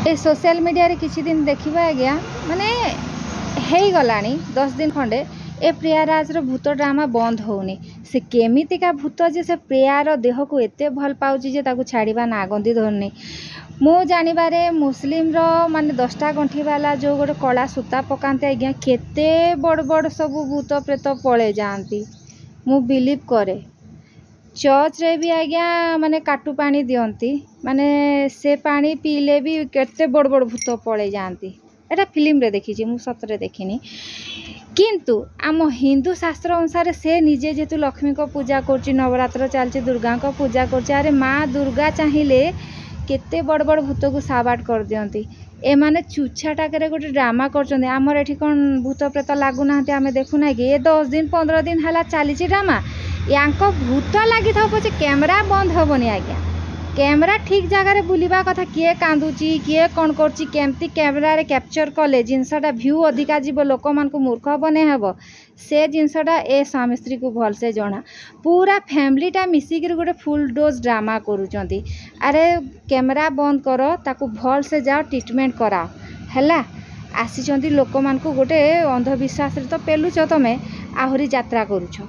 ए social media रे किछि दिन देखिबा आज्ञा माने हेई गलानी 10 दिन खंडे ए प्रियाराज रो भूत ड्रामा बंद होउनी। से केमितिका भूत जे से प्रियार देह को एते भल पाउची जे ताकू छाड़ीबा नागंदी धरनी। मु जानिबारे मुस्लिम रो माने 10टा गंठी वाला जो गोटे कला सूता पकाते आज्ञा केते बड़ बड़ सब भूत प्रेत पळे जांती। मु बिलीव करे चर्च रे भी आज्ञा माने काटू पानी दियंती माने से पानी पीले भी केते बड़ बड़ भूत पळे जांती। एटा फिल्म रे देखिछि मु सतरे देखिनी। किंतु आम हिंदू शास्त्र अनुसार से निजे जेतु लक्ष्मी को पूजा करछि नवरात्र चलछि दुर्गा को पूजा करछि अरे माँ दुर्गा चाहिए केते बड़ बड़ भूत को साबाट कर दियंती। ए माने चुछाटा करे गोटे ड्रामा करछन हमर एठी कोन भूत प्रेत लागु नाहंती आमे देखु ना कि ए 10 दिन 15 दिन हला चलीछि ड्रामा यांको भूत लागि थाउ पछे कैमरा बंद होबनी आज्ञा। कैमरा ठीक जगह रे बुलिबा कथा किए कांदुची किए कोन करची केमती कैमरा रे कैप्चर कले जिनसटा व्यू अधिका जीव लोक मान को मूर्ख बने हबो से जिनसटा ए स्वामी स्त्री को भल से जणा पूरा फैमिलीटा मिसिक गोटे फुल डोज ड्रामा करूचंती। अरे कैमरा बंद करो ताकू भल से जाओ ट्रीटमेंट कराओ हैला आसी लोक मान को गोटे अंधविश्वास रे तो पेलुच तमे आहुरी यात्रा करूछ।